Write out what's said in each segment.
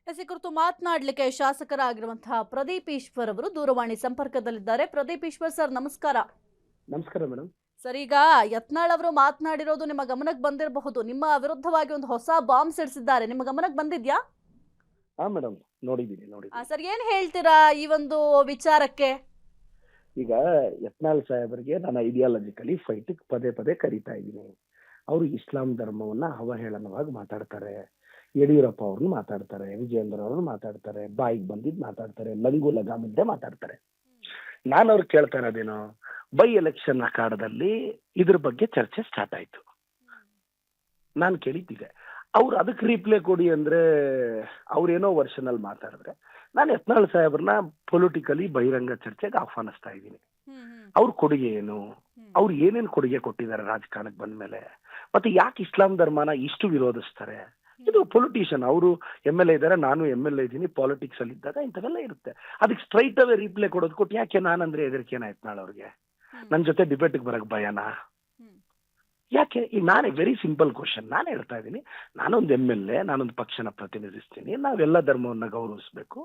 ಈ ಕುರಿತು ಮಾತನಾಡಲಿಕ್ಕೆ ಶಾಸಕರಾಗಿರುವಂತಹ ಪ್ರದೀಪ್ ಈಶ್ವರ್ ಅವರು ದೂರವಾಣಿ ಸಂಪರ್ಕದಲ್ಲಿದ್ದಾರೆ. ಪ್ರದೀಪ್ ಈಶ್ವರ್ ಸರ್, ನಮಸ್ಕಾರ. ನಮಸ್ಕಾರ ಮೇಡಮ್. ಸರ್, ಈಗ ಯತ್ನಾಳ್ ಅವರು ಮಾತನಾಡಿರೋದು ನಿಮ್ಮ ಗಮನಕ್ಕೆ ಬಂದಿರಬಹುದು. ನಿಮ್ಮ ವಿರುದ್ಧವಾಗಿ ಒಂದು ಹೊಸ ಬಾಂಬ್ ಸಿಡಿಸಿದ್ದಾರೆ. ನಿಮ್ಮ ಗಮನಕ್ಕೆ ಬಂದಿದ್ಯಾ? ಹಾ ಮೇಡಮ್, ನೋಡಿದ್ದೀನಿ. ಸರ್, ಏನ್ ಹೇಳ್ತೀರಾ ಈ ಒಂದು ವಿಚಾರಕ್ಕೆ? ಈಗ ಯತ್ನಾಳ್ ಸಾಹೇಬರಿಗೆ ನಾನು ಐಡಿಯಾಲಜಿಕಲಿ ಫೈಟ್ ಪದೇ ಪದೇ ಕರೀತಾ ಇದ್ದೀನಿ. ಅವರು ಇಸ್ಲಾಂ ಧರ್ಮವನ್ನ ಅವಹೇಳನವಾಗಿ ಮಾತಾಡ್ತಾರೆ. ಯಡಿಯೂರಪ್ಪ ಅವ್ರನ್ನ ಮಾತಾಡ್ತಾರೆ, ವಿಜಯೇಂದ್ರ ಅವ್ರನ್ನ ಮಾತಾಡ್ತಾರೆ, ಬಾಯಿಗೆ ಬಂದಿದ್ ಮಾತಾಡ್ತಾರೆ, ಲಂಗು ಲಗಾಮಿದ್ದೆ ಮಾತಾಡ್ತಾರೆ. ನಾನು ಅವ್ರು ಕೇಳ್ತಾ ಇರೋದೇನು, ಬೈ ಎಲೆಕ್ಷನ್ ಅಖಾಡದಲ್ಲಿ ಇದ್ರ ಬಗ್ಗೆ ಚರ್ಚೆ ಸ್ಟಾರ್ಟ್ ಆಯ್ತು. ನಾನು ಕೇಳಿದ್ದಿದೆ, ಅವ್ರು ಅದಕ್ಕೆ ರಿಪ್ಲೈ ಕೊಡಿ ಅಂದ್ರೆ ಅವ್ರೇನೋ ವರ್ಷನ್ ಅಲ್ಲಿ ಮಾತಾಡಿದ್ರೆ, ನಾನು ಯತ್ನಾಳ್ ಸಾಹೇಬ್ರನ್ನ ಪೊಲಿಟಿಕಲಿ ಬಹಿರಂಗ ಚರ್ಚೆಗೆ ಆಹ್ವಾನಿಸ್ತಾ ಇದ್ದೀನಿ. ಅವ್ರ ಕೊಡುಗೆ ಏನು, ಅವ್ರು ಏನೇನ್ ಕೊಡುಗೆ ಕೊಟ್ಟಿದ್ದಾರೆ ರಾಜಕಾರಣಕ್ಕೆ ಬಂದ್ಮೇಲೆ, ಮತ್ತೆ ಯಾಕೆ ಇಸ್ಲಾಂ ಧರ್ಮನ ಇಷ್ಟು ವಿರೋಧಿಸ್ತಾರೆ? ಇದು ಪೊಲಿಟಿಷಿಯನ್, ಅವರು MLA ಇದ್ದಾರೆ, ನಾನು MLA ಇದ್ದೀನಿ. ಪಾಲಿಟಿಕ್ಸ್ ಅಲ್ಲಿ ಇದ್ದಾಗ ಇಂಥವೆಲ್ಲ ಇರುತ್ತೆ. ಅದಕ್ಕೆ ಸ್ಟ್ರೈಟ್ ಅವೇ ರಿಪ್ಲೈ ಕೊಡೋದು ಕೊಟ್ಟು ಯಾಕೆ ನಾನಂದ್ರೆ ಹೆದರಿಕೆನ ಯತ್ನಾಳ್ ಅವ್ರಿಗೆ? ನನ್ನ ಜೊತೆ ಡಿಬೇಟ್ಗೆ ಬರಕ್ ಭಯನಾ? ಯಾಕೆ? ಈಗ ನಾನೇ ವೆರಿ ಸಿಂಪಲ್ ಕ್ವಶನ್ ನಾನು ಹೇಳ್ತಾ ಇದ್ದೀನಿ. ನಾನೊಂದು MLA, ನಾನೊಂದು ಪಕ್ಷನ ಪ್ರತಿನಿಧಿಸ್ತೀನಿ, ನಾವೆಲ್ಲ ಧರ್ಮವನ್ನ ಗೌರವಿಸ್ಬೇಕು.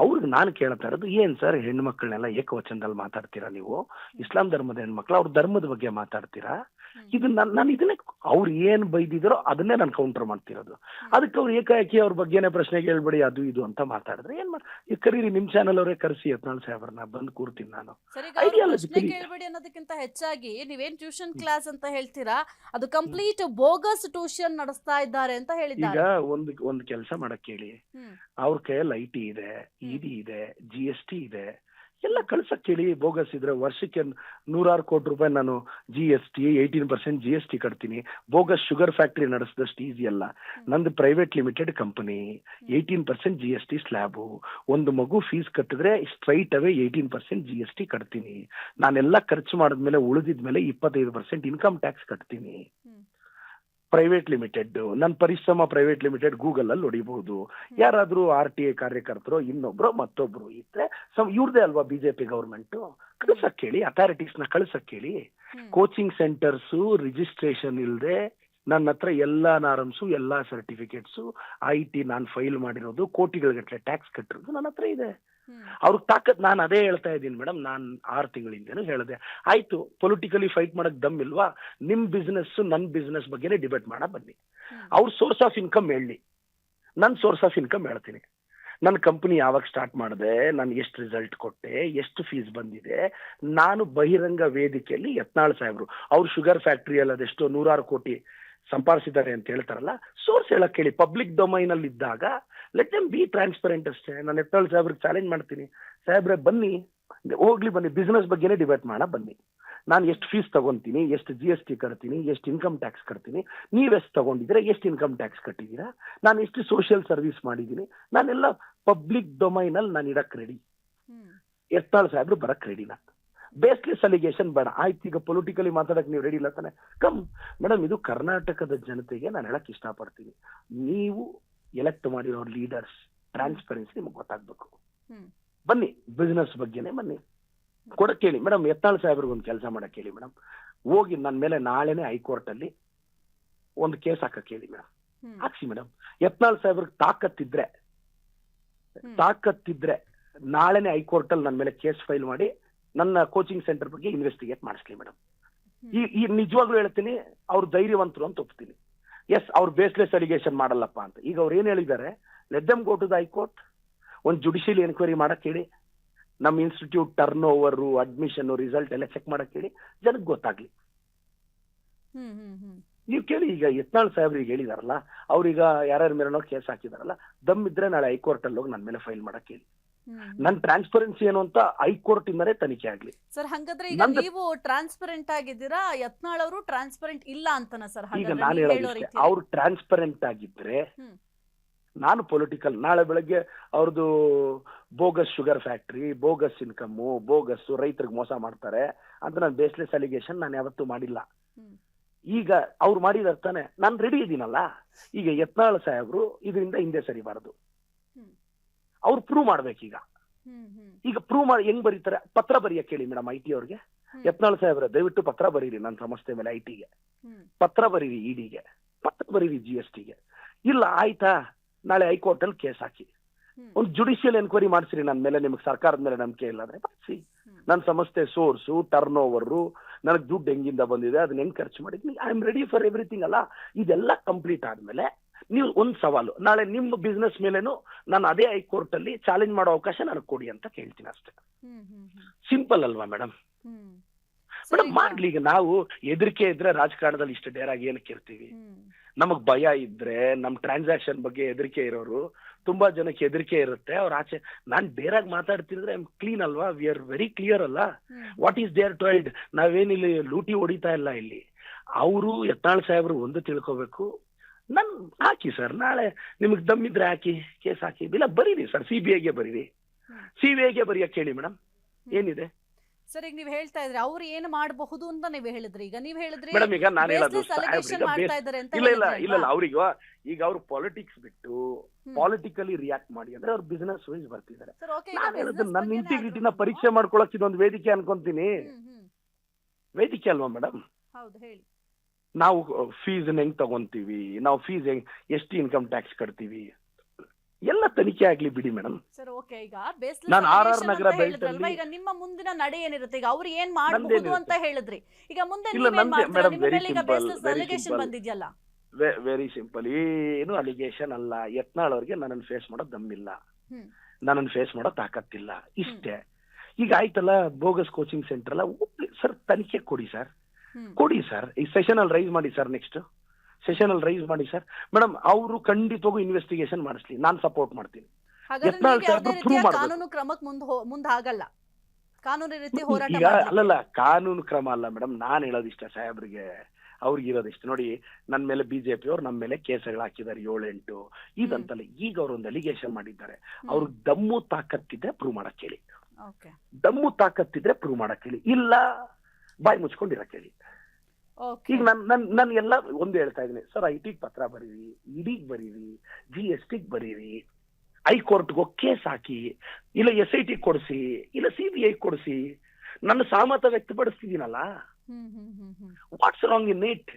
ಅವ್ರಿಗೆ ನಾನು ಕೇಳ್ತಾ ಇರೋದು, ಏನ್ ಸರ್ ಹೆಣ್ಮಕ್ಳನ್ನೆಲ್ಲ ಏಕವಚನದಲ್ಲಿ ಮಾತಾಡ್ತೀರಾ ನೀವು? ಇಸ್ಲಾಂ ಧರ್ಮದ ಹೆಣ್ಮಕ್ಳು, ಅವ್ರ ಧರ್ಮದ ಬಗ್ಗೆ ಮಾತಾಡ್ತೀರಾ? ಇದು ನಾನು ಇದನ್ನೇ, ಅವ್ರು ಏನ್ ಬೈದಿದ್ರೋ ಅದನ್ನೇ ನಾನು ಕೌಂಟರ್ ಮಾಡ್ತಿರೋದು. ಅದಕ್ಕೆ ಅವ್ರು ಏಕಾಏಕಿ ಅವ್ರ ಬಗ್ಗೆನೇ ಪ್ರಶ್ನೆ ಕೇಳ್ಬೇಡಿ ಅದು ಇದು ಅಂತ ಮಾತಾಡಿದ್ರೆ ಏನ್ ಈಗ ಕರೀರಿ, ನಿಮ್ ಚಾನಲ್ ಅವರೇ ಕರೆಸಿ ಯತ್ನಾಳ್ ಸಾಹೇಬ್ರನ್ನ, ಬಂದು ಕೂರ್ತೀನಿ ನಾನು. ಪ್ರಶ್ನೆ ಕೇಳ್ಬೇಡಿ ಅನ್ನೋದಕ್ಕಿಂತ ಹೆಚ್ಚಾಗಿ ನೀವೇನ್ ಟ್ಯೂಷನ್ ಕ್ಲಾಸ್ ಅಂತ ಹೇಳ್ತೀರಾ, ಅದು ಕಂಪ್ಲೀಟ್ ಬೋಗಸ್ ಟ್ಯೂಷನ್ ನಡೆಸ್ತಾ ಇದ್ದಾರೆ ಅಂತ ಹೇಳಿದ್ದಾರೆ. ಈಗ ಒಂದು ಕೆಲಸ ಮಾಡಕ್ ಹೇಳಿ, ಅವ್ರ ಕೈಯಲ್ಲಿ IT ಇದೆ, ED ಇದೆ, GST ಇದೆ, ಎಲ್ಲ ಕಳ್ಸಕ್ ಹೇಳಿ. ಬೋಗಸ್ ಇದ್ರೆ ವರ್ಷಕ್ಕೆ 100 ಕೋಟಿ ರೂಪಾಯಿ ನಾನು GST 18% GST ಕಟ್ತೀನಿ. ಬೋಗಸ್ ಶುಗರ್ ಫ್ಯಾಕ್ಟರಿ ನಡೆಸಿದಷ್ಟು ಈಸಿ ಅಲ್ಲ. ನಂದು private limited company, 18% GST slab. ಒಂದು ಮಗು ಫೀಸ್ ಕಟ್ಟಿದ್ರೆ ಸ್ಟ್ರೈಟ್ ಅವೇ 18% GST ಕಟ್ತೀನಿ. ನಾನೆಲ್ಲ ಖರ್ಚು ಮಾಡಿದ್ಮೇಲೆ ಉಳಿದಿದ್ಮೇಲೆ 25% ಇನ್ಕಮ್ ಟ್ಯಾಕ್ಸ್ ಕಟ್ತೀನಿ. ಪ್ರೈವೇಟ್ ಲಿಮಿಟೆಡ್, ನನ್ನ ಪರಿಶ್ರಮ ಪ್ರೈವೇಟ್ ಲಿಮಿಟೆಡ್ ಗೂಗಲ್ ಅಲ್ಲಿ ಹೊಡಿಬಹುದು. ಯಾರಾದ್ರೂ RTI ಕಾರ್ಯಕರ್ತರು, ಇನ್ನೊಬ್ರು ಮತ್ತೊಬ್ರು ಇದ್ರೆ ಇವ್ರದೇ ಅಲ್ವಾ ಬಿಜೆಪಿ ಗವರ್ಮೆಂಟ್? ಕಳ್ಸಕ್ ಹೇಳಿ, ಅಥಾರಿಟೀಸ್ ನ ಕಳ್ಸಕ್ ಹೇಳಿ. ಕೋಚಿಂಗ್ ಸೆಂಟರ್ಸ್ ರಿಜಿಸ್ಟ್ರೇಷನ್ ಇಲ್ಲದೆ ನನ್ನ ಹತ್ರ ಎಲ್ಲಾ ನಾರಮ್ಸು, ಎಲ್ಲಾ ಸರ್ಟಿಫಿಕೇಟ್ಸು, IT ನಾನು ಫೈಲ್ ಮಾಡಿರೋದು, ಕೋಟಿಗಳ ಟ್ಯಾಕ್ಸ್ ಕಟ್ಟಿರೋದು ನನ್ನ ಹತ್ರ ಇದೆ. ಅವ್ರಿಗೆ ತಾಕತ್. ನಾನು ಅದೇ ಹೇಳ್ತಾ ಇದ್ದೀನಿ ಮೇಡಮ್, ನಾನು 6 ತಿಂಗಳಿಂದನೂ ಹೇಳಿದೆ, ಆಯ್ತು ಪೊಲಿಟಿಕಲಿ ಫೈಟ್ ಮಾಡಕ್ ದಮ್ ಇಲ್ವಾ? ನಿಮ್ ಬಿಸ್ನೆಸ್ ನನ್ನ ಬಿಸ್ನೆಸ್ ಬಗ್ಗೆನೇ ಡಿಬೇಟ್ ಮಾಡ ಬನ್ನಿ. ಅವ್ರ ಸೋರ್ಸ್ ಆಫ್ ಇನ್ಕಮ್ ಹೇಳಿ, ನನ್ನ ಸೋರ್ಸ್ ಆಫ್ ಇನ್ಕಮ್ ಹೇಳ್ತೀನಿ. ನನ್ನ ಕಂಪನಿ ಯಾವಾಗ ಸ್ಟಾರ್ಟ್ ಮಾಡಿದೆ, ನಾನು ಎಷ್ಟು ರಿಸಲ್ಟ್ ಕೊಟ್ಟೆ, ಎಷ್ಟು ಫೀಸ್ ಬಂದಿದೆ, ನಾನು ಬಹಿರಂಗ ವೇದಿಕೆಯಲ್ಲಿ ಯತ್ನಾಳ್ ಸಾಹೇಬ್ರು ಅವ್ರು ಶುಗರ್ ಫ್ಯಾಕ್ಟ್ರಿಯಲ್ಲಿ ಅದೆಷ್ಟೋ 100 ಕೋಟಿ ಸಂಪಾದಿಸಿದ್ದಾರೆ ಅಂತ ಹೇಳ್ತಾರಲ್ಲ, ಸೋರ್ಸ್ ಹೇಳಕ್ ಹೇಳಿ. ಪಬ್ಲಿಕ್ ಡೊಮೈನ್ ಅಲ್ಲಿ ಇದ್ದಾಗ ಲೆಟ್ ದೆಮ್ ಬಿ ಟ್ರಾನ್ಸ್ಪರೆಂಟ್ ಅಷ್ಟೇ. ನಾನು ಯತ್ನಾಳ್ ಸಾಹೇಬ್ರಿಗೆ ಚಾಲೆಂಜ್ ಮಾಡ್ತೀನಿ, ಸಾಹೇಬ್ರೆ ಬನ್ನಿ, ಹೋಗ್ಲಿ ಬನ್ನಿ, ಬಿಸ್ನೆಸ್ ಬಗ್ಗೆನೇ ಡಿಬೇಟ್ ಮಾಡ ಬನ್ನಿ. ನಾನು ಎಷ್ಟು ಫೀಸ್ ತಗೊಂತೀನಿ, ಎಷ್ಟು GST ಕಟ್ತೀನಿ, ಎಷ್ಟು ಇನ್ಕಮ್ ಟ್ಯಾಕ್ಸ್ ಕಟ್ತೀನಿ, ನೀವೆಷ್ಟು ತಗೊಂಡಿದ್ದೀರಾ, ಎಷ್ಟು ಇನ್ಕಮ್ ಟ್ಯಾಕ್ಸ್ ಕಟ್ಟಿದ್ದೀರಾ, ನಾನು ಎಷ್ಟು ಸೋಷಿಯಲ್ ಸರ್ವಿಸ್ ಮಾಡಿದ್ದೀನಿ, ನಾನೆಲ್ಲ ಪಬ್ಲಿಕ್ ಡೊಮೈನ್ ಅಲ್ಲಿ ನಾನು ಇಡಕ್ ರೆಡಿ. ಯತ್ನಾಳ್ ಸಾಹೇಬ್ರು ಬರಕ್ ರೆಡಿನಾ? ಬೇಸ್ಲೆಸ್ ಅಲಿಗೇಷನ್ ಬೇಡ. ಆಯ್ತು, ಈಗ ಪೊಲಿಟಿಕಲಿ ಮಾತಾಡಕ್ ನೀವು ರೆಡಿ ಇಲ್ಲ ತಾನೆ? ಕಮ್ ಮೇಡಮ್, ಇದು ಕರ್ನಾಟಕದ ಜನತೆಗೆ ನಾನು ಹೇಳಕ್ ಇಷ್ಟಪಡ್ತೀನಿ, ನೀವು ಎಲೆಕ್ಟ್ ಮಾಡಿರೋ ಲೀಡರ್ಸ್ ಟ್ರಾನ್ಸ್ಪರೆನ್ಸಿ ನಿಮ್ಗೆ ಗೊತ್ತಾಗ್ಬೇಕು. ಬನ್ನಿ, ಬಿಸ್ನೆಸ್ ಬಗ್ಗೆನೆ ಬನ್ನಿ, ಕೊಡಕ್ ಹೇಳಿ ಮೇಡಮ್. ಯತ್ನಾಳ್ ಸಾಹೇಬ್ರಿಗೆ ಒಂದು ಕೆಲಸ ಮಾಡಕ್ ಹೇಳಿ ಮೇಡಮ್, ಹೋಗಿ ನನ್ನ ಮೇಲೆ ನಾಳೆನೆ ಹೈಕೋರ್ಟ್ ಅಲ್ಲಿ ಒಂದು ಕೇಸ್ ಹಾಕಕ್ ಹೇಳಿ ಮೇಡಮ್, ಹಾಕ್ಸಿ ಮೇಡಮ್. ಯತ್ನಾಳ್ ಸಾಹೇಬ್ರಿಗೆ ತಾಕತ್ತಿದ್ರೆ ನಾಳೆನೆ ಹೈಕೋರ್ಟ್ ಅಲ್ಲಿ ನನ್ನ ಮೇಲೆ ಕೇಸ್ ಫೈಲ್ ಮಾಡಿ ನನ್ನ ಕೋಚಿಂಗ್ ಸೆಂಟರ್ ಬಗ್ಗೆ ಇನ್ವೆಸ್ಟಿಗೇಟ್ ಮಾಡಿಸ್ಲಿ ಮೇಡಮ್. ಈ ನಿಜವಾಗ್ಲೂ ಹೇಳ್ತೀನಿ, ಅವ್ರು ಧೈರ್ಯವಂತರು ಅಂತ ಒಪ್ತೀನಿ. ಎಸ್, ಅವ್ರು ಬೇಸ್ಲೆಸ್ ಅಲಿಗೇಷನ್ ಮಾಡಲ್ಲಪ್ಪ ಅಂತ. ಈಗ ಅವ್ರು ಏನ್ ಹೇಳಿದ್ದಾರೆ, let them go to the high court, ಒಂದು ಜುಡಿಷಿಯಲ್ ಎನ್ಕ್ವೈರಿ ಮಾಡಕ್ ಹೇಳಿ, ನಮ್ಮ institute turn over, admission, result ಎಲ್ಲ ಚೆಕ್ ಮಾಡಕ್ ಹೇಳಿ, ಜನಕ್ಕೆ ಗೊತ್ತಾಗ್ಲಿ. ನೀವು ಕೇಳಿ, ಈಗ ಯತ್ನಾಳ್ ಸಾಹೇಬ್ರಿಗೆ ಹೇಳಿದಾರಲ್ಲ, ಅವ್ರೀಗ ಯಾರ್ಯಾರ ಮೇಲೋ ಕೇಸ್ ಹಾಕಿದಾರಲ್ಲ, ದಮ್ ಇದ್ರೆ ನಾಳೆ ಹೈಕೋರ್ಟ್ ಅಲ್ಲಿ ಹೋಗಿ ನನ್ನ ಮೇಲೆ ಫೈಲ್ ಮಾಡಕ್ ಹೇಳಿ. ನನ್ ಟ್ರಾನ್ಸ್ಪರೆನ್ಸಿ ಏನು ಅಂತ ಹೈಕೋರ್ಟ್ ಇಂದನೇ ತನಿಖೆ ಆಗ್ಲಿ. ಸರ್, ಹಾಗಾದ್ರೆ ಈಗ ನೀವು ಟ್ರಾನ್ಸ್ಪರೆಂಟ್ ಆಗಿದ್ದೀರಾ, ಯತ್ನಾಳ್ ಅವರು ಟ್ರಾನ್ಸ್ಪರೆಂಟ್ ಇಲ್ಲ ಅಂತನ ಸರ್? ಈಗ ನಾನು ಹೇಳೋದಿಷ್ಟೇ, ಅವ್ರು ಟ್ರಾನ್ಸ್ಪರೆಂಟ್ ಆಗಿದ್ರೆ ನಾನು ಪೊಲಿಟಿಕಲ್, ನಾಳೆ ಬೆಳಗ್ಗೆ ಅವ್ರದ್ದು bogus sugar factory, bogus income, bogus ರೈತರಿಗೆ ಮೋಸ ಮಾಡ್ತಾರೆ ಅಂತ ನಾನು ಬೇಸ್ಲೆಸ್ ಅಲಿಗೇಷನ್ ನಾನು ಯಾವತ್ತೂ ಮಾಡಿಲ್ಲ. ಈಗ ಅವ್ರು ಮಾಡಿದಾರೆ ತಾನೆ, ನಾನು ರೆಡಿ ಇದ್ದೀನಲ್ಲ. ಈಗ ಯತ್ನಾಳ್ ಸಾಹೇಬ್ರು ಇದರಿಂದ ಹಿಂದೆ ಸರಿಬಾರದು, ಅವ್ರು ಪ್ರೂವ್ ಮಾಡ್ಬೇಕೀಗ. ಈಗ ಪ್ರೂವ್ ಮಾಡಿ ಹೆಂಗ್ ಬರೀತಾರೆ? ಪತ್ರ ಬರೆಯಕ್ಕೆ ಹೇಳಿ ಮೇಡಮ್ IT ಅವ್ರಿಗೆ. ಯತ್ನಾಳ್ ಸಾಹೇಬ್ರ ದಯವಿಟ್ಟು ಪತ್ರ ಬರೀರಿ ನನ್ನ ಸಂಸ್ಥೆ ಮೇಲೆ, IT ಗೆ ಪತ್ರ ಬರೀರಿ, ED ಗೆ ಪತ್ರ ಬರೀರಿ, GST ಗೆ. ಇಲ್ಲ ಆಯ್ತಾ, ನಾಳೆ ಹೈಕೋರ್ಟ್ ಅಲ್ಲಿ ಕೇಸ್ ಹಾಕಿ, ಒಂದು ಜುಡಿಷಿಯಲ್ ಎನ್ಕ್ವೈರಿ ಮಾಡಿಸ್ರಿ ನನ್ನ ಮೇಲೆ, ನಿಮ್ಗೆ ಸರ್ಕಾರದ ಮೇಲೆ ನಂಬಿಕೆ ಇಲ್ಲ ಅಂದ್ರೆ ಮಾಡಿಸಿ. ನನ್ನ ಸಂಸ್ಥೆ ಸೋರ್ಸು, ಟರ್ನ್ ಓವರು, ನನಗೆ ದುಡ್ಡು ಹೆಂಗಿಂದ ಬಂದಿದೆ, ಅದನ್ನ ಹೆಂಗ್ ಖರ್ಚು ಮಾಡಿದ್ನಿ, I am ready for everything ಅಲ್ಲ. ಇದೆಲ್ಲ ಕಂಪ್ಲೀಟ್ ಆದ್ಮೇಲೆ ನೀವು ಒಂದು ಸವಾಲು, ನಾಳೆ ನಿಮ್ಮ ಬಿಸ್ನೆಸ್ ಮೇಲೇನು ನಾನು ಅದೇ ಹೈಕೋರ್ಟ್ ಅಲ್ಲಿ ಚಾಲೆಂಜ್ ಮಾಡೋ ಅವಕಾಶ ನನಗೆ ಕೊಡಿ ಅಂತ ಕೇಳ್ತೀನಿ ಅಷ್ಟೇ. ಸಿಂಪಲ್ ಅಲ್ವಾ ಮೇಡಮ್? ಮೇಡಮ್ ಮಾಡ್ಲಿ. ಈಗ ನಾವು ಹೆದರಿಕೆ ಇದ್ರೆ ರಾಜಕಾರಣದಲ್ಲಿ ಇಷ್ಟು ಡೇರಾಗಿ ಏನಕ್ಕೆ ಇರ್ತೀವಿ? ನಮಗ್ ಭಯ ಇದ್ರೆ, ನಮ್ ಟ್ರಾನ್ಸಾಕ್ಷನ್ ಬಗ್ಗೆ ಹೆದರಿಕೆ ಇರೋರು ತುಂಬಾ ಜನಕ್ಕೆ ಹೆದರಿಕೆ ಇರುತ್ತೆ. ಅವ್ರ ಆಚೆ ನಾನ್ ಡೇರಾಗಿ ಮಾತಾಡ್ತಿದ್ರೆ ಐ ಆಮ್ ಕ್ಲೀನ್ ಅಲ್ವಾ? ವಿ ಆರ್ ವೆರಿ ಕ್ಲಿಯರ್ ಅಲ್ಲ? What is there tailed? ನಾವೇನಿಲ್ಲಿ ಲೂಟಿ ಹೊಡಿತಾ ಇಲ್ಲ ಇಲ್ಲಿ. ಅವರು ಯತ್ನಾಳ್ ಸಾಹೇಬ್ರು ಒಂದು ತಿಳ್ಕೋಬೇಕು, ನನ್ ಹಾಕಿ ಸರ್, ನಾಳೆ ನಿಮಗ್ ದಮ್ಮಿದ್ರೆ ಹಾಕಿ, ಕೇಸ್ ಹಾಕಿ, ಇಲ್ಲ ಬರೀರಿ ಸರ್, CBIಗೆ ಬರೀರಿ, CBIಗೆ ಬರೆಯಕ್ಕೆ ಹೇಳಿ ಮೇಡಮ್, ಏನಿದೆ? ಸರ್ ಈಗ ನೀವು ಹೇಳ್ತಾ ಇದ್ರಿ ಅವ್ರು ಏನು ಮಾಡಬಹುದು ಅಂತ ನೀವು ಹೇಳಿದ್ರಿ. ಈಗ ನೀವು ಹೇಳಿದ್ರಿ ಮೇಡಮ್, ಈಗ ನಾನು ಹೇಳೋದು ಇಲ್ಲ ಇಲ್ಲ ಇಲ್ಲ ಅವ್ರಿಗೆ ಈಗ ಅವ್ರು ಪಾಲಿಟಿಕ್ಸ್ ಬಿಟ್ಟು ಪಾಲಿಟಿಕಲಿ ರಿಯಾಕ್ಟ್ ಮಾಡಿ ಅಂದ್ರೆ ಅವ್ರು ಬಿಸಿನೆಸ್ ವೈಸ್ ಬರ್ತಿದ್ದಾರೆ. ನಾನು ಹೇಳೋದು ನನ್ನ ಇಂಟಿಗ್ರಿಟಿನ ಪರೀಕ್ಷೆ ಮಾಡ್ಕೊಳಕ್ ಇದೊಂದು ವೇದಿಕೆ ಅನ್ಕೊಂತೀನಿ. ವೇದಿಕೆ ಅಲ್ವಾ ಮೇಡಮ್? ಹೌದು, ಹೇಳಿ. ನಾವು ಫೀಸ್ ಹೆಂಗ್ ತಗೊಂತೀವಿ, ನಾವು ಫೀಸ್ ಹೆಂಗ್, ಎಷ್ಟು ಇನ್ಕಮ್ ಟ್ಯಾಕ್ಸ್ ಕಟ್ತೀವಿ, ಎಲ್ಲ ತನಿಖೆ ಆಗ್ಲಿ ಬಿಡಿ ಮೇಡಮ್. ಸರ್ ಓಕೆ, ಈಗ ಬೇಸ್ಲೆಸ್ ನಾನು RR ನಗರ ಬೆಲ್ಟಲ್ಲಿ ಈಗ ನಿಮ್ಮ ಮುಂದಿನ ನಡೆ ಏನಿರುತ್ತೆ? ಈಗ ಅವ್ರು ಏನ್ ಮಾಡಬಹುದು ಅಂತ ಹೇಳಿದ್ರಿ, ಈಗ ಮುಂದೆ ಇಲ್ಲ ನಂದೆ ಮೇಡಮ್, ವೆರಿ ಈಗ simple, baseless very allegation simple, ಬಂದಿದ್ಯಲ್ಲ. Very simple. ಏನು ಅಲಿಗೇಷನ್ ಅಲ್ಲ. ಯತ್ನಾಳ್ ಅವ್ರಿಗೆ ನನ್ನನ್ನು ಫೇಸ್ ಮಾಡೋ ದಮ್ಮಿಲ್ಲ, ನನ್ನನ್ನು ಫೇಸ್ ಮಾಡೋ ತಾಕತ್ತಿಲ್ಲ, ಇಷ್ಟೇ. ಈಗ ಆಯ್ತಲ್ಲ, ಬೋಗಸ್ ಕೋಚಿಂಗ್ ಸೆಂಟರ್ ಅಲ್ಲ, ಸರ್ ತನಿಖೆ ಕೊಡಿ ಸರ್, ಕೊಡಿ ಸರ್, ಈ ಸೆಷನ್ ಅಲ್ಲಿ ರೈಸ್ ಮಾಡಿ ಸರ್, ನೆಕ್ಸ್ಟ್ ಸೆಷನ್ ಅಲ್ಲಿ ರೈಸ್ ಮಾಡಿ ಸರ್. ಮೇಡಮ್ ಅವರು ಖಂಡಿತವಾಗೂ ಇನ್ವೆಸ್ಟಿಗೇಷನ್ ಮಾಡಿಸ್ಲಿ, ನಾನು ಸಪೋರ್ಟ್ ಮಾಡ್ತೀನಿ. ಕಾನೂನು ಕ್ರಮಕ್ಕೆ ಮುಂದಾಗಲ್ಲ, ಕಾನೂನು ರೀತಿ ಹೋರಾಟ ಈಗ ಅಲ್ಲಲ್ಲ, ಕಾನೂನು ಕ್ರಮ ಅಲ್ಲ ಮೇಡಮ್, ನಾನ್ ಹೇಳೋದಿಷ್ಟ ಸಾಹೇಬ್ರಿಗೆ, ಅವ್ರಿಗೆ ಇರೋದಿಷ್ಟ ನೋಡಿ. ನನ್ನ ಮೇಲೆ ಬಿಜೆಪಿ ಅವ್ರು ನಮ್ಮ ಮೇಲೆ ಕೇಸ್ಗಳು ಹಾಕಿದ್ದಾರೆ 7-8 ಇದಂತಲ್ಲ. ಈಗ ಅವ್ರು ಒಂದು ಅಲಿಗೇಷನ್ ಮಾಡಿದ್ದಾರೆ, ಅವ್ರಿಗೆ ದಮ್ಮು ತಾಕತ್ತಿದ್ರೆ ಪ್ರೂವ್ ಮಾಡಕ್ ಹೇಳಿ, ದಮ್ಮು ತಾಕತ್ತಿದ್ರೆ ಪ್ರೂವ್ ಮಾಡಕ್ ಹೇಳಿ, ಇಲ್ಲ ಬಾಯಿ ಮುಚ್ಕೊಂಡಿರಕ್ ಹೇಳಿ. ಈಗ ನನ್ ಎಲ್ಲ ಒಂದು ಹೇಳ್ತಾ ಇದೀನಿ ಸರ್, IT ಪತ್ರ ಬರೀರಿ, ಇಡಿಗ್ ಬರೀರಿ, GSTಗ್ ಬರೀರಿ, ಹೈಕೋರ್ಟ್ಗೆ ಕೇಸ್ ಹಾಕಿ, ಇಲ್ಲ SIT ಕೊಡಿಸಿ, ಇಲ್ಲ CBI ಕೊಡಿಸಿ, ನನ್ನ ಸಹಮತ ವ್ಯಕ್ತಪಡಿಸ್ತಿದ್ದೀನಲ್ಲ. What's wrong in it?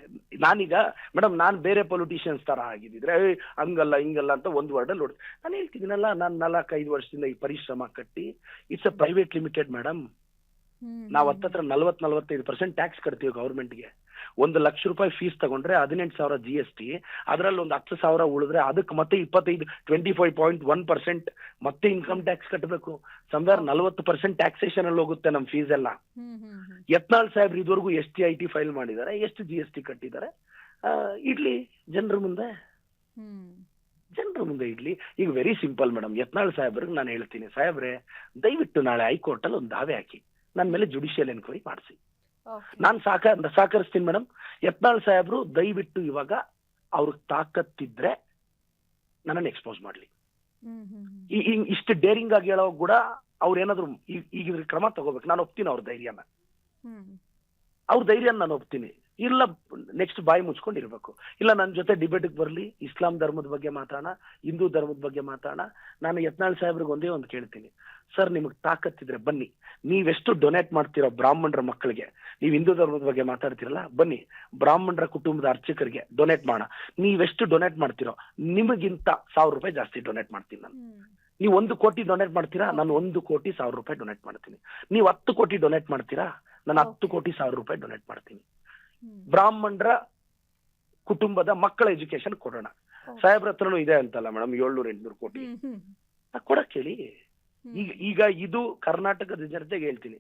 ನಾನೀಗ ಮೇಡಮ್, ನಾನ್ ಬೇರೆ ಪೊಲಿಟಿಷಿಯನ್ಸ್ ತರ ಆಗಿದ್ರೆ ಹಂಗಲ್ಲ ಹಿಂಗಲ್ಲ ಅಂತ ಒಂದು ವರ್ಡ್ ಅಲ್ಲಿ ನಾನು ಹೇಳ್ತಿದ್ದೀನಲ್ಲ, ನಾನು 4-5 ವರ್ಷದಿಂದ ಈ ಪರಿಶ್ರಮ ಕಟ್ಟಿ, it's a private limited madam. ನಾವು ಹತ್ತತ್ರ 40-45% ಟ್ಯಾಕ್ಸ್ ಕಟ್ತೀವಿ ಗೌರ್ಮೆಂಟ್ಗೆ. 1 ಲಕ್ಷ ರೂಪಾಯಿ ಫೀಸ್ ತಗೊಂಡ್ರೆ 18,000 GST, ಅದ್ರಲ್ಲಿ ಒಂದು 10,000 ಉಳಿದ್ರೆ ಅದಕ್ಕೆ ಮತ್ತೆ 25.1% ಮತ್ತೆ ಇನ್ಕಮ್ ಟ್ಯಾಕ್ಸ್ ಕಟ್ಟಬೇಕು. ಸಂವೇರ್ 40% ಟ್ಯಾಕ್ಸೇಷನ್ ಅಲ್ಲಿ ಹೋಗುತ್ತೆ ನಮ್ ಫೀಸ್ ಎಲ್ಲ. ಯತ್ನಾಳ್ ಸಾಹೇಬ್ರು ಇದುವರೆಗೂ ಎಷ್ಟು IT ಫೈಲ್ ಮಾಡಿದ್ದಾರೆ, ಎಷ್ಟು GST ಕಟ್ಟಿದ್ದಾರೆ, ಇಡ್ಲಿ ಜನರ ಮುಂದೆ, ಜನರ ಮುಂದೆ ಇಡ್ಲಿ. ಈಗ ವೆರಿ ಸಿಂಪಲ್ ಮೇಡಮ್, ಯತ್ನಾಳ್ ಸಾಹೇಬ್ರಿಗೆ ನಾನು ಹೇಳ್ತೀನಿ, ಸಾಹೇಬ್ರೆ ದಯವಿಟ್ಟು ನಾಳೆ ಹೈಕೋರ್ಟ್ ಅಲ್ಲಿ ಒಂದು ದಾವೆ ಹಾಕಿ, ನನ್ನ ಮೇಲೆ ಜುಡಿಷಿಯಲ್ ಎನ್ಕ್ವೈರಿ ಮಾಡಿಸಿ, ನಾನು ಸಹಕರಿಸ್ತೀನಿ ಮೇಡಮ್. ಯತ್ನಾಳ್ ಸಾಹೇಬ್ರು ದಯವಿಟ್ಟು ಇವಾಗ ಅವ್ರಿಗೆ ತಾಕತ್ತಿದ್ರೆ ನನ್ನನ್ನು ಎಕ್ಸ್ಪೋಸ್ ಮಾಡ್ಲಿ. ಇಷ್ಟು ಡೇರಿಂಗ್ ಆಗಿ ಹೇಳೋ ಕೂಡ ಅವ್ರು ಏನಾದ್ರು ಈಗ ಕ್ರಮ ತಗೋಬೇಕು, ನಾನು ಒಪ್ತೀನಿ ಅವ್ರ ಧೈರ್ಯನ, ಅವ್ರ ಧೈರ್ಯ ನಾನು ಒಪ್ತೀನಿ. ಇಲ್ಲ ನೆಕ್ಸ್ಟ್ ಬಾಯಿ ಮುಚ್ಕೊಂಡಿರ್ಬೇಕು, ಇಲ್ಲ ನನ್ನ ಜೊತೆ ಡಿಬೇಟ್ಗೆ ಬರಲಿ, ಇಸ್ಲಾಂ ಧರ್ಮದ ಬಗ್ಗೆ ಮಾತಾಡೋಣ, ಹಿಂದೂ ಧರ್ಮದ ಬಗ್ಗೆ ಮಾತಾಡೋಣ. ನಾನು ಯತ್ನಾಳ್ ಸಾಹೇಬ್ರಿಗೆ ಒಂದೇ ಒಂದು ಕೇಳ್ತೀನಿ, ಸರ್ ನಿಮಗೆ ತಾಕತ್ತಿದ್ರೆ ಬನ್ನಿ, ನೀವೆಷ್ಟು ಡೊನೇಟ್ ಮಾಡ್ತೀರೋ ಬ್ರಾಹ್ಮಣರ ಮಕ್ಕಳಿಗೆ, ನೀವು ಹಿಂದೂ ಧರ್ಮದ ಬಗ್ಗೆ ಮಾತಾಡ್ತಿರಲ್ಲ, ಬನ್ನಿ ಬ್ರಾಹ್ಮಣರ ಕುಟುಂಬದ ಅರ್ಚಕರಿಗೆ ಡೊನೇಟ್ ಮಾಡೋಣ. ನೀವೆಷ್ಟು ಡೊನೇಟ್ ಮಾಡ್ತೀರೋ ನಿಮಗಿಂತ 1,000 ರೂಪಾಯಿ ಜಾಸ್ತಿ ಡೊನೇಟ್ ಮಾಡ್ತೀನಿ ನಾನು. ನೀವು 1 ಕೋಟಿ ಡೊನೇಟ್ ಮಾಡ್ತೀರಾ, ನಾನು 1 ಕೋಟಿ 1,000 ರೂಪಾಯಿ ಡೊನೇಟ್ ಮಾಡ್ತೀನಿ. ನೀವು 10 ಕೋಟಿ ಡೊನೇಟ್ ಮಾಡ್ತೀರಾ, ನಾನು 10 ಕೋಟಿ 1,000 ರೂಪಾಯಿ ಡೊನೇಟ್ ಮಾಡ್ತೀನಿ. ಬ್ರಾಹ್ಮಣರ ಕುಟುಂಬದ ಮಕ್ಕಳ ಎಜುಕೇಶನ್ ಕೊಡೋಣ. ಸಾಹೇಬ್ರ ಹತ್ರನೂ ಇದೆ ಅಂತಲ್ಲ ಮೇಡಮ್, 700-800 ಕೋಟಿ ಕೊಡಕ್ ಹೇಳಿ. ಈಗ ಇದು ಕರ್ನಾಟಕದ ಜನತೆಗೆ ಹೇಳ್ತೀನಿ,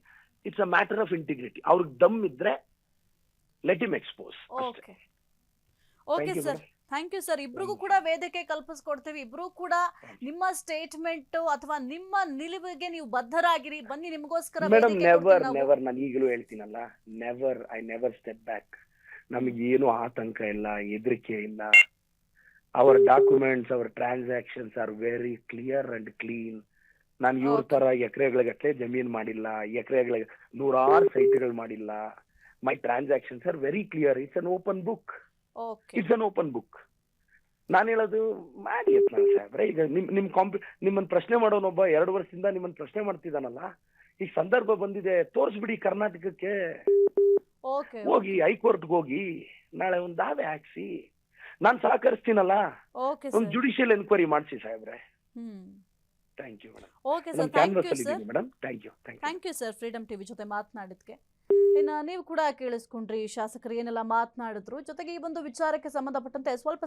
it's a matter of integrity. ಅವ್ರಿಗೆ ದಮ್ ಇದ್ರೆ let him expose. Okay sir, thank you sir. ಇಬ್ರಿಗೂ ಕೂಡ ವೇದಿಕೆ ಕಲ್ಪಿಸ್ಕೊಡ್ತೀವಿ. ಇಬ್ರು ಕೂಡ ನಿಮ್ಮ ಸ್ಟೇಟ್ಮೆಂಟ್ ಅಥವಾ ನಿಮ್ಮ ನಿಲುವಿಗೆ ನೀವು ಬದ್ಧರಾಗಿರಿ, ಬನ್ನಿ ನಿಮಗೋಸ್ಕರ. ಮೇಡಮ್ ನೆವರ್ ನಾನು ಈಗಲೂ ಹೇಳ್ತೀನಲ್ಲ, ಐ ನೆವರ್ ಸ್ಟೆಪ್ ಬ್ಯಾಕ್. ನಮಗೇನು ಆತಂಕ ಇಲ್ಲ, ಹೆದರಿಕೆ ಇಲ್ಲ. ಅವರ್ ಡಾಕ್ಯುಮೆಂಟ್ಸ್, ಅವರ್ transactions are very clear and clean. ನಾನು ಇವ್ರ ತರ ಎಕರೆಗಳಿಗಟ್ಟಲೆ ಜಮೀನ್ ಮಾಡಿಲ್ಲ, ಎಕರೆಗಳಿಗೆ 100 ಸೈಟ್ಗಳು ಮಾಡಿಲ್ಲ. My transactions are very clear. It's an open book, it's an open book. ನಾನು ಹೇಳೋದು ಮಾಡಿ ಯತ್ನಾಳ್ ಸಾಹೇಬ್ರೆ. ಈಗ ನಿಮ್ಮನ್ನ ಪ್ರಶ್ನೆ ಮಾಡೋನೊಬ್ಬ 2 ವರ್ಷದಿಂದ ನಿಮ್ಮನ್ನ ಪ್ರಶ್ನೆ ಮಾಡ್ತಿದ್ದಾನಲ್ಲ, ಈಗ ಸಂದರ್ಭ ಬಂದಿದೆ, ತೋರಿಸ್ಬಿಡಿ ಕರ್ನಾಟಕಕ್ಕೆ. ಹೋಗಿ ಹೈಕೋರ್ಟ್ಗೆ ಹೋಗಿ ನಾಳೆ ಒಂದು ದಾವೆ ಹಾಕ್ಸಿ. ನಾನು ಸಹಕರಿಸ್ತೀನಲ್ಲ. ಓಕೆ ಒಂದು ಸರ್. ಜುಡಿಷಿಯಲ್ ಎನ್ಕ್ವೈರಿ ಮಾಡಿಸಿ ಸಾಹೇಬ್ರೆ. Hmm. Thank you madam. Okay ನಮ್ಮ ಸರ್, ಥ್ಯಾಂಕ್ ಕ್ಯಾನ್ವಸ್ ಯು ಅಲ್ಲಿ ಸರ್. ಇದ್ದೀನಿ madam. Thank you. Thank you sir, Freedom TV ಜೊತೆ ಮಾತನಾಡಿದ್ಕೆ. ಇನ್ನು ನೀವು ಕೂಡ ಕೇಳಿಸ್ಕೊಂಡ್ರಿ ಶಾಸಕರು ಏನೆಲ್ಲ ಮಾತನಾಡಿದ್ರು. ಜೊತೆಗೆ ಈ ಒಂದು ವಿಚಾರಕ್ಕೆ ಸಂಬಂಧಪಟ್ಟಂತೆ ಸ್ವಲ್ಪ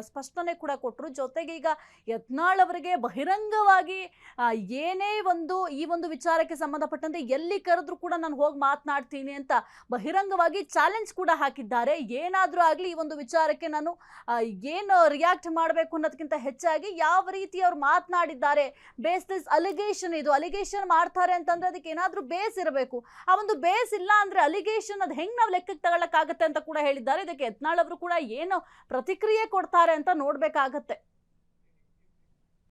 ಸ್ಪಷ್ಟನೆ ಕೂಡ ಕೊಟ್ಟರು. ಜೊತೆಗೆ ಈಗ ಯತ್ನಾಳ್ ಅವರಿಗೆ ಬಹಿರಂಗವಾಗಿ ಏನೇ ಈ ಒಂದು ವಿಚಾರಕ್ಕೆ ಸಂಬಂಧಪಟ್ಟಂತೆ ಎಲ್ಲಿ ಕರೆದ್ರು ಕೂಡ ನಾನು ಹೋಗಿ ಮಾತನಾಡ್ತೀನಿ ಅಂತ ಬಹಿರಂಗವಾಗಿ ಚಾಲೆಂಜ್ ಕೂಡ ಹಾಕಿದ್ದಾರೆ. ಏನಾದರೂ ಆಗಲಿ ಈ ಒಂದು ವಿಚಾರಕ್ಕೆ ನಾನು ಏನು ರಿಯಾಕ್ಟ್ ಮಾಡಬೇಕು ಅನ್ನೋದಕ್ಕಿಂತ ಹೆಚ್ಚಾಗಿ ಯಾವ ರೀತಿ ಅವ್ರು ಮಾತನಾಡಿದ್ದಾರೆ, ಬೇಸ್ ದಿಸ್ ಅಲಿಗೇಷನ್, ಇದು ಅಲಿಗೇಷನ್ ಮಾಡ್ತಾರೆ ಅಂತಂದ್ರೆ ಅದಕ್ಕೆ ಏನಾದರೂ ಬೇಸ್ ಇರಬೇಕು. ಆ ಒಂದು ಬೇಸ್ ಇಲ್ಲ ಅಂದ್ರೆ ಅಲಿಗೇಷನ್ ಅದು ಹೆಂಗ್ ನಾವು ಲೆಕ್ಕಕ್ಕೆ ತಗೊಳ್ಳಕ್ಕಾಗತ್ತೆ ಅಂತ ಕೂಡ ಹೇಳಿದ್ದಾರೆ. ಇದಕ್ಕೆ ಯತ್ನಾಳ್ ಅವರು ಕೂಡ ಏನು ಪ್ರತಿಕ್ರಿಯೆ ಕೊಡ್ತಾರೆ ಅಂತ ನೋಡ್ಬೇಕಾಗತ್ತೆ.